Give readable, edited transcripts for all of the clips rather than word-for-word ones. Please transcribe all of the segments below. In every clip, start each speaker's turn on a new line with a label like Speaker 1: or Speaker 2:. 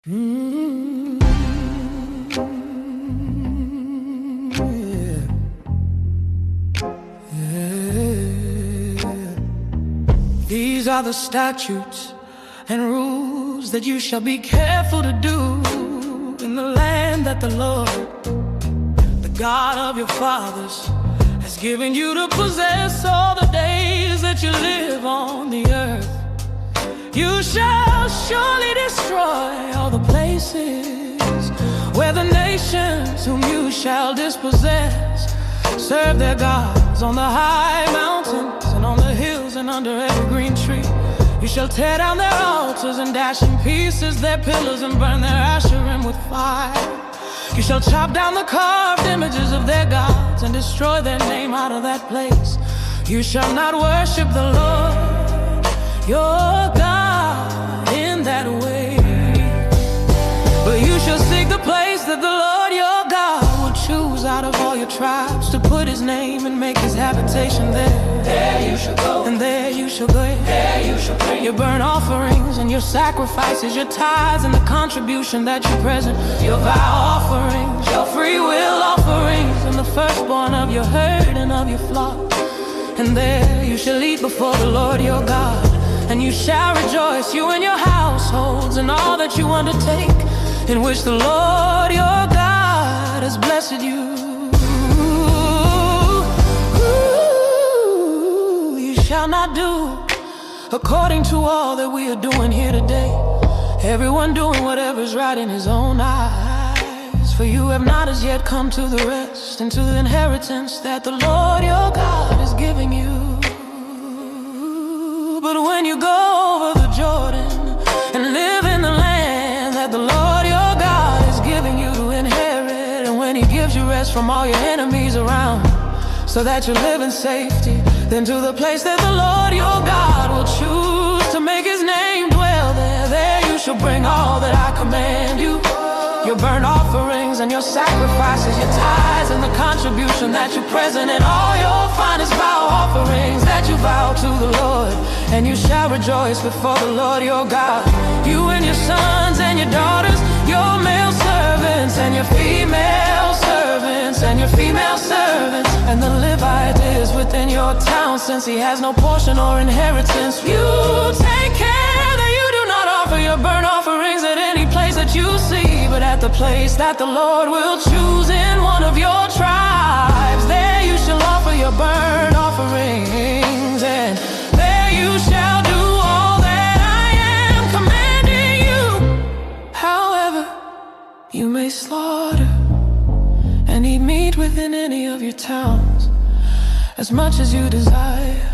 Speaker 1: These are the statutes and rules that you shall be careful to do in the land that the Lord, the God of your fathers, has given you to possess all the days that you live on the earth. You shall surely destroy all the places where the nations whom you shall dispossess serve their gods on the high mountains and on the hills and under every green tree. You shall tear down their altars and dash in pieces their pillars and burn their Asherim with fire. You shall chop down the carved images of their gods and destroy their name out of that place. You shall not worship the Lord your God in that way, but you shall seek the place that the Lord your God will choose out of all your tribes to put his name and make his habitation there. There you shall go, and there you shall go. There you shall bring your burnt offerings and your sacrifices, your tithes and the contribution that you present, your vow offerings, your free will offerings, and the firstborn of your herd and of your flock. And there you shall eat before the Lord your God, and you shall rejoice, you and your households, in all that you undertake, in which the Lord your God has blessed you. You shall not do according to all that we are doing here today, everyone doing whatever's right in his own eyes. For you have not as yet come to the rest and to the inheritance that the Lord your God is giving you. But when you go over the Jordan and live in the land that the Lord your God is giving you to inherit, and when he gives you rest from all your enemies around, so that you live in safety, then to the place that the Lord your God will choose to make his name dwell there, there you shall bring all that I command you, your burnt offerings and your sacrifices, your tithes and the contribution that you present, and all your finest vow offerings that you vow to the Lord. And you shall rejoice before the Lord your God, you and your sons and your daughters, your male servants and your female servants, and your female servants, and the Levite is within your town, since he has no portion or inheritance. You take care that you do not offer your burnt offerings at any place that you see, but at the place that the Lord will choose in one of your tribes. There you shall offer your burnt offerings, and there you shall do all that I am commanding you. However, you may slaughter and eat meat within any of your towns, as much as you desire,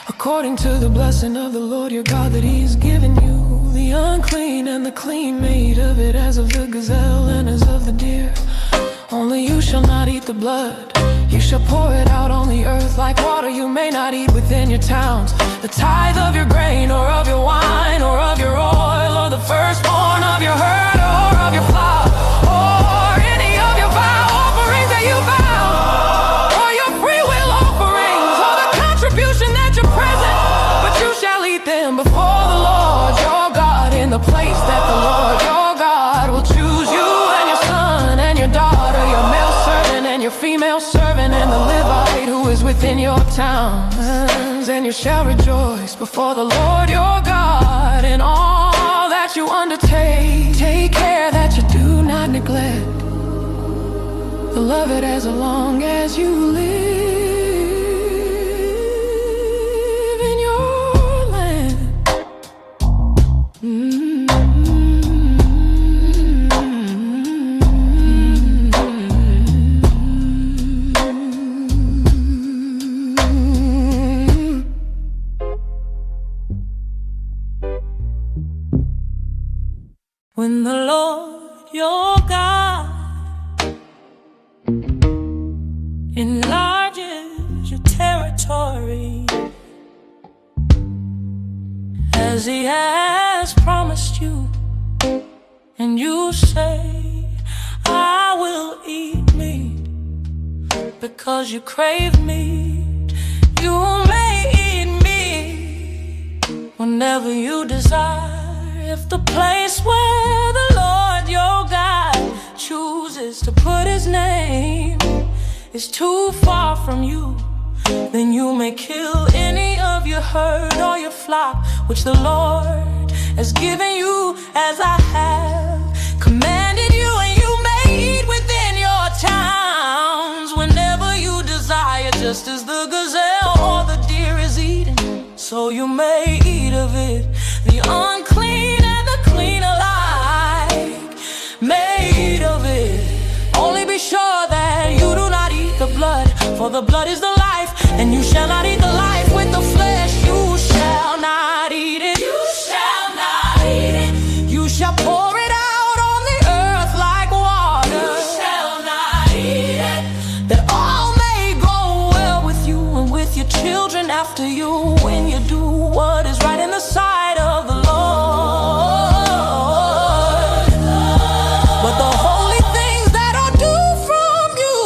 Speaker 1: according to the blessing of the Lord your God that he's given you. The unclean and the clean may eat of it, as of the gazelle and as of the deer. Only you shall not eat the blood. You shall pour it out on the earth like water. You may not eat within your towns the tithe of your grain, or of your wine, or of your oil, or the firstborn of your herd, or of your flock, or any of your vow offerings that you vow, or your free will offerings, or the contribution that you present. But you shall eat them before the Lord your God in the place that the Lord your God will choose, you and your son and your daughter, your male servant and your female servant, and the Levite who is within your towns. And you shall rejoice before the Lord your God in all that you undertake. Take care that you do not neglect to love it as long as you live in your land. When the Lord your God enlarges your territory, as he has promised you, and you say, I will eat meat, because you crave meat, you may eat meat whenever you desire. If the place where the Lord put his name is too far from you, then you may kill any of your herd or your flock, which the Lord has given you, as I have commanded you. And you may eat within your towns whenever you desire, just as the gazelle or the deer is eating, so you may eat of it. The unclean and the clean alike may eat of it. Only be sure that you do not eat the blood, for the blood is the life, and you shall not eat the life with the flesh. You shall not eat it. You shall not eat it. You shall pour it out on the earth like water. You shall not eat it. That all may go well with you and with your children after you, when you do what is right in the sight of the Lord. But the holy things that are due from you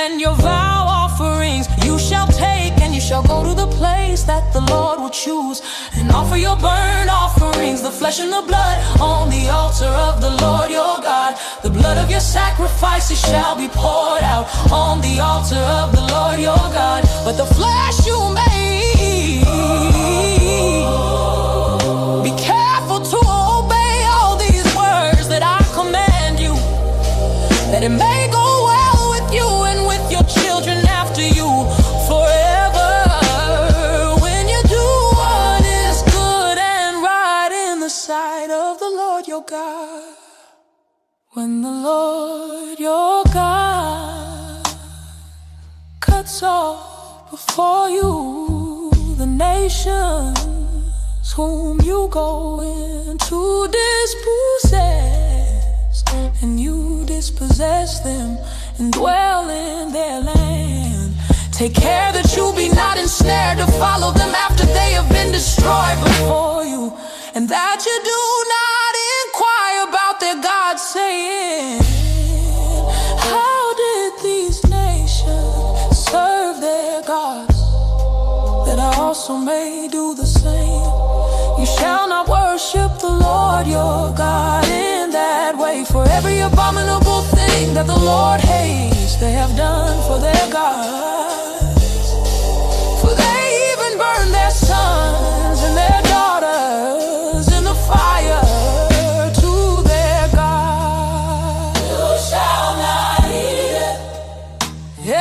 Speaker 1: and your vow offerings you shall take, and you shall go to the place that the Lord will choose, and offer your burnt offerings, the flesh and the blood, on the altar of the Lord your God. The blood of your sacrifices shall be poured out on the altar of the Lord your God. But the flesh you may eat. Be careful to obey all these words that I command you, that it may go well with you and with your children after you forever, when you do what is good and right in the sight of the Lord your God. When the Lord your God cuts off before you the nations whom you go in to dispossess, and you dispossess them and dwell in their land, take care that you be not ensnared to follow them after they have been destroyed before you, and that you do not inquire about their gods, saying, how did these nations serve their gods, that I also may do the same? You shall not worship the Lord your God in that way, for every abominable thing that the Lord hates they have done for their gods. For they even burn their sons and their daughters in the fire to their God. You shall not eat it.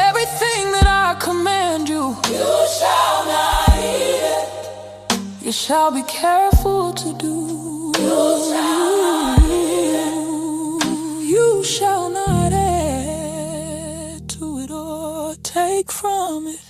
Speaker 1: Everything that I command you, you shall not eat it. You shall be careful to do. You shall not add to it or take from it.